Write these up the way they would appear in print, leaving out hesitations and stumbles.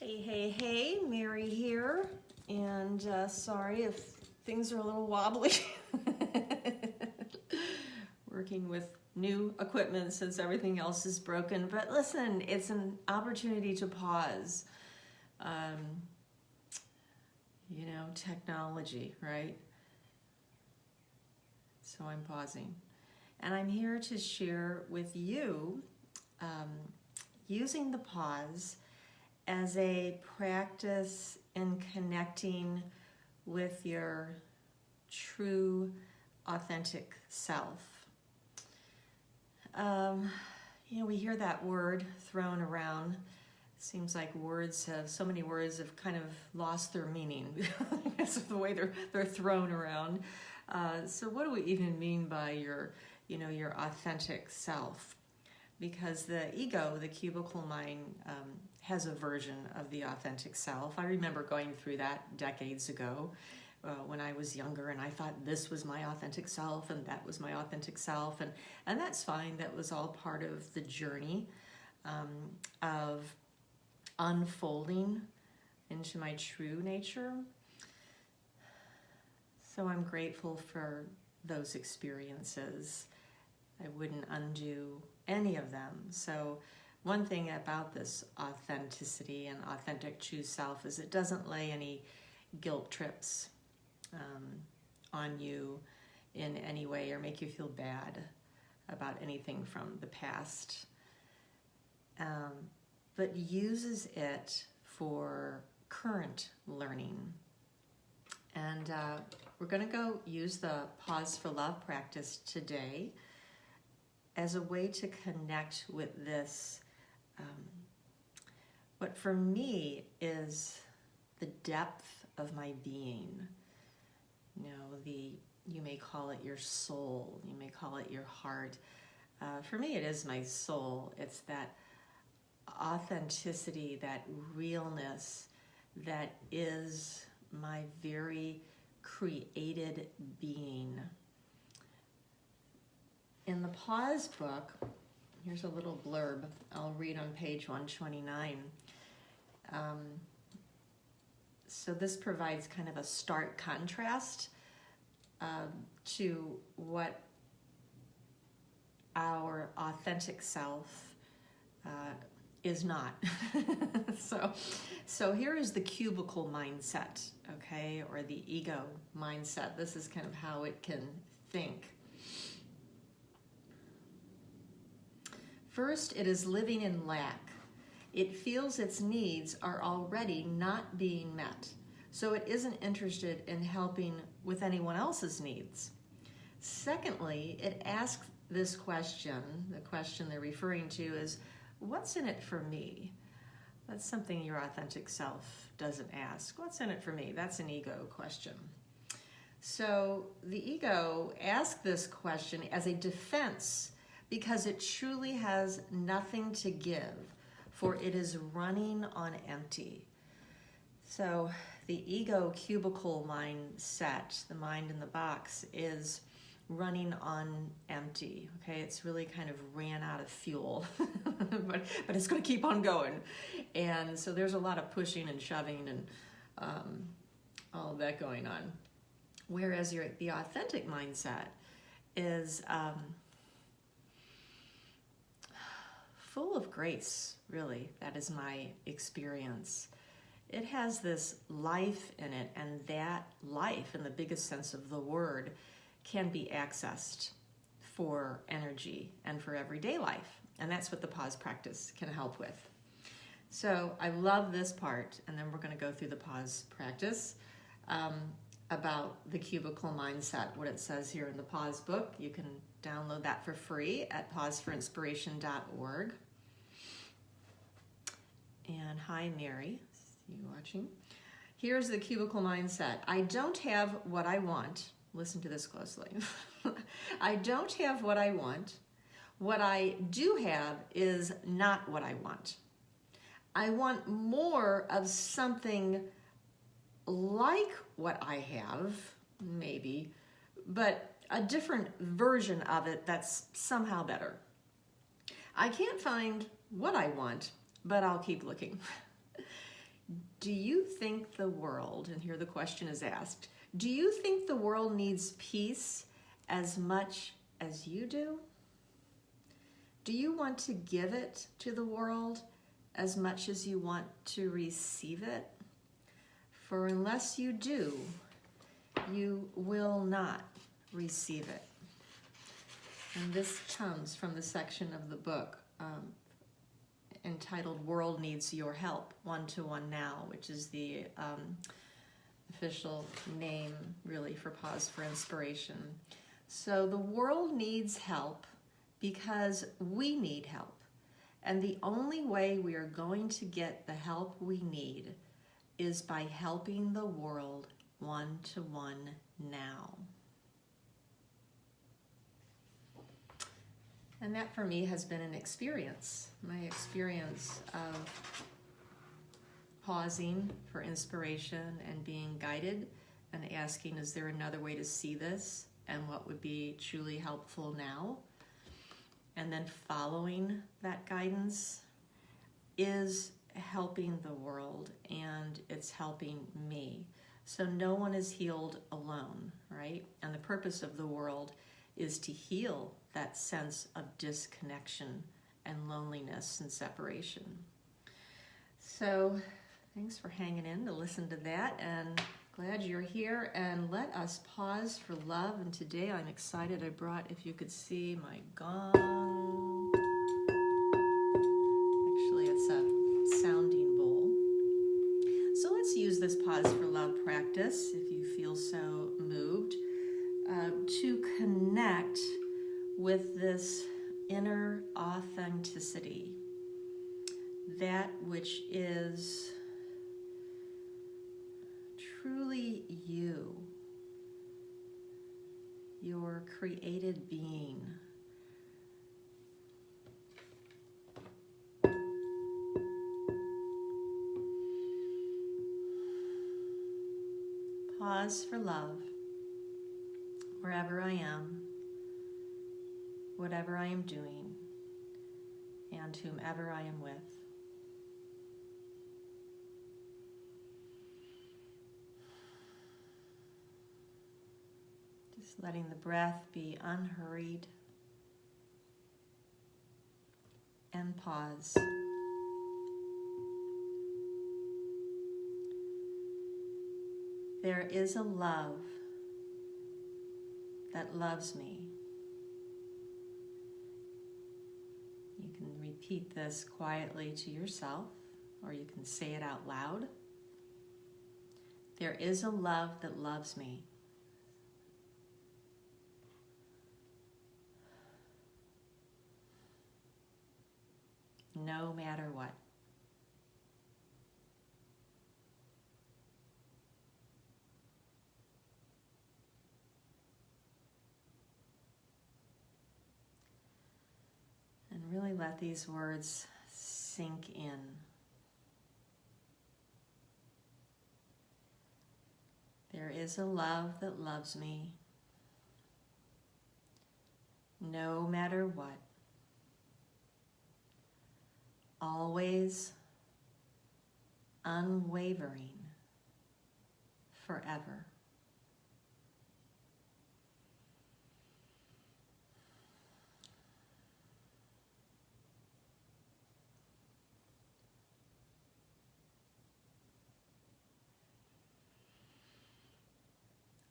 Hey, hey, hey, Mary here, and sorry if things are a little wobbly. Working with new equipment since everything else is broken, but listen, it's an opportunity to pause. Technology, right? So I'm pausing, and I'm here to share with you using the pause as a practice in connecting with your true, authentic self. We hear that word thrown around. Seems like so many words have kind of lost their meaning because of the way they're thrown around. So what do we even mean by your authentic self? Because the ego, the cubicle mind, has a version of the authentic self. I remember going through that decades ago when I was younger, and I thought this was my authentic self and that was my authentic self, and that's fine. That was all part of the journey of unfolding into my true nature. So I'm grateful for those experiences. I wouldn't undo any of them. So one thing about this authenticity and authentic true self is it doesn't lay any guilt trips on you in any way or make you feel bad about anything from the past, but uses it for current learning. And we're going to go use the Pause for Love practice today as a way to connect with this, what for me is the depth of my being. You may call it your soul, you may call it your heart. For me, it is my soul. It's that authenticity, that realness that is my very created being. In the Pause book, here's a little blurb I'll read on page 129. So this provides kind of a stark contrast to what our authentic self is not. So here is the cubicle mindset, okay, or the ego mindset. This is kind of how it can think. First, it is living in lack. It feels its needs are already not being met, so it isn't interested in helping with anyone else's needs. Secondly, it asks this question, the question they're referring to is, what's in it for me? That's something your authentic self doesn't ask. What's in it for me? That's an ego question. So the ego asks this question as a defense because it truly has nothing to give, for it is running on empty. So the ego cubicle mindset, the mind in the box, is running on empty. Okay, it's really kind of ran out of fuel, but it's going to keep on going. And so there's a lot of pushing and shoving and all of that going on. Whereas the authentic mindset is full of grace, really. That is my experience. It has this life in it, and that life, in the biggest sense of the word, can be accessed for energy and for everyday life. And that's what the pause practice can help with. So I love this part, and then we're going to go through the pause practice about the cubicle mindset, what it says here in the pause book. You can download that for free at pauseforoinspiration.org. And hi, Mary. See you watching. Here's the cubicle mindset. I don't have what I want. Listen to this closely. I don't have what I want. What I do have is not what I want. I want more of something like what I have, maybe, but a different version of it that's somehow better. I can't find what I want, but I'll keep looking. Do you think the world, and here the question is asked, do you think the world needs peace as much as you do? Do you want to give it to the world as much as you want to receive it? For unless you do, you will not receive it. And this comes from the section of the book entitled World Needs Your Help, 1-to-1 Now, which is the official name really for Pause for Inspiration. So the world needs help because we need help. And the only way we are going to get the help we need is by helping the world 1-to-1 now. And that for me has been an experience, my experience of pausing for inspiration and being guided and asking, is there another way to see this and what would be truly helpful now? And then following that guidance is helping the world, and it's helping me. So no one is healed alone, right? And the purpose of the world is to heal that sense of disconnection and loneliness and separation. So thanks for hanging in to listen to that, and glad you're here. And let us pause for love. And today I'm excited. I brought, if you could see, my gong. Actually, it's a sounding bowl. So let's use this pause for love practice, if you feel so moved, to connect with this inner authenticity, that which is truly you, your created being. Pause for love, wherever I am, whatever I am doing, and whomever I am with. Just letting the breath be unhurried and pause. There is a love that loves me. You can repeat this quietly to yourself, or you can say it out loud. There is a love that loves me. No matter what. And really let these words sink in. There is a love that loves me, no matter what. Always, unwavering, forever.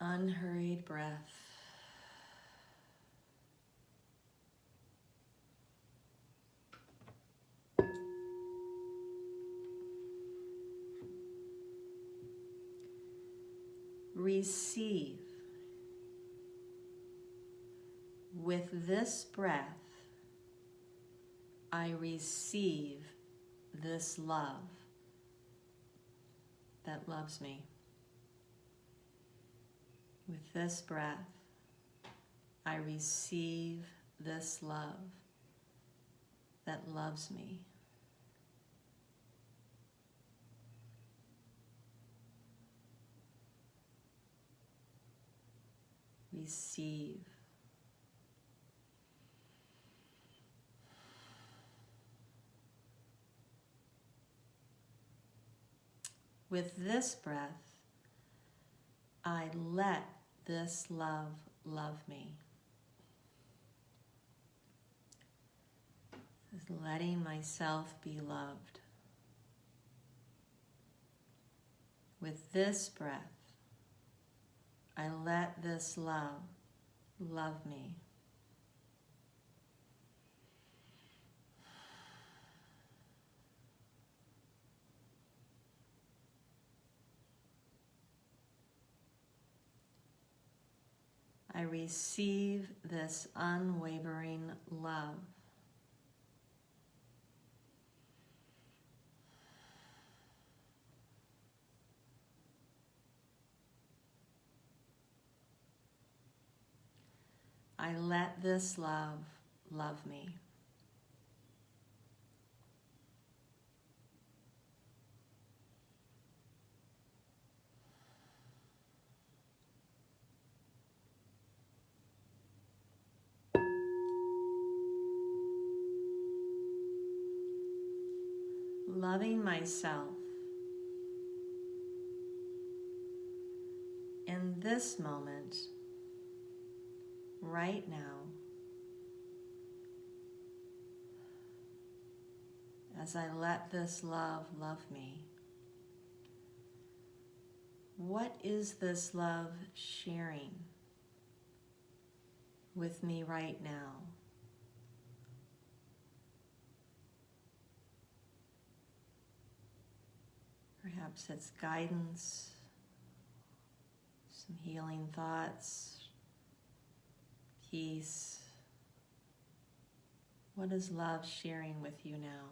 Unhurried breath. Receive. With this breath, I receive this love that loves me. With this breath, I receive this love that loves me. Receive. With this breath, I let this love love me. Is letting myself be loved. With this breath, I let this love love me. I receive this unwavering love. I let this love love me. Loving myself in this moment, right now, as I let this love love me. What is this love sharing with me right now? Perhaps it's guidance, some healing thoughts, peace. What is love sharing with you now?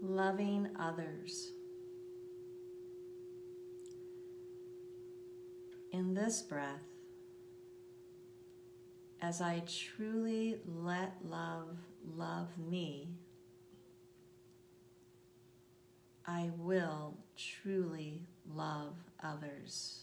Loving others. In this breath, as I truly let love love me, I will truly love others.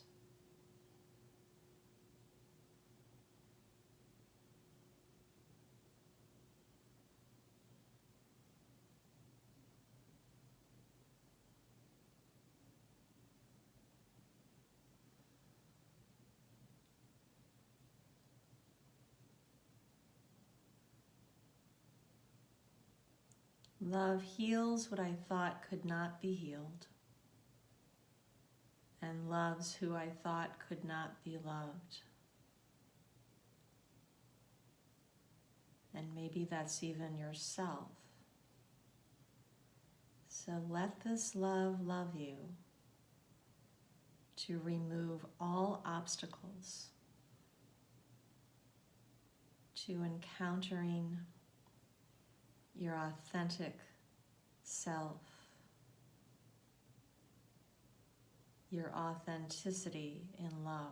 Love heals what I thought could not be healed, and loves who I thought could not be loved. And maybe that's even yourself. So let this love love you to remove all obstacles to encountering your authentic self, your authenticity in love.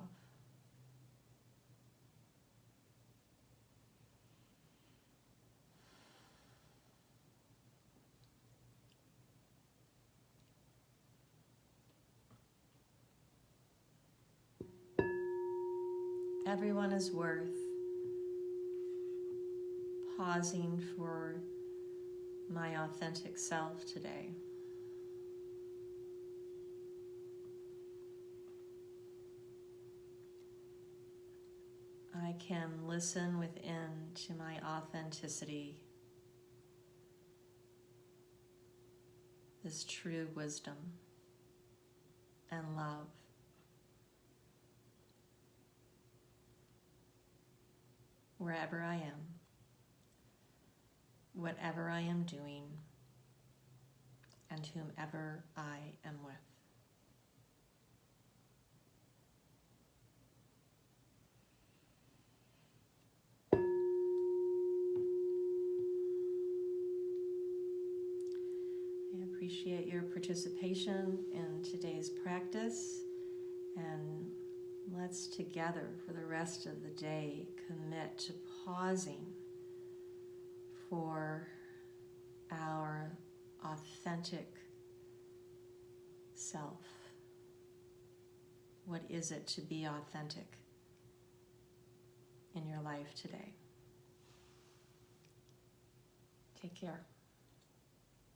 Everyone is worth pausing for my authentic self today. I can listen within to my authenticity, this true wisdom and love. Wherever I am, whatever I am doing, and whomever I am with. I appreciate your participation in today's practice, and let's together for the rest of the day commit to pausing for our authentic self. What is it to be authentic in your life today? Take care.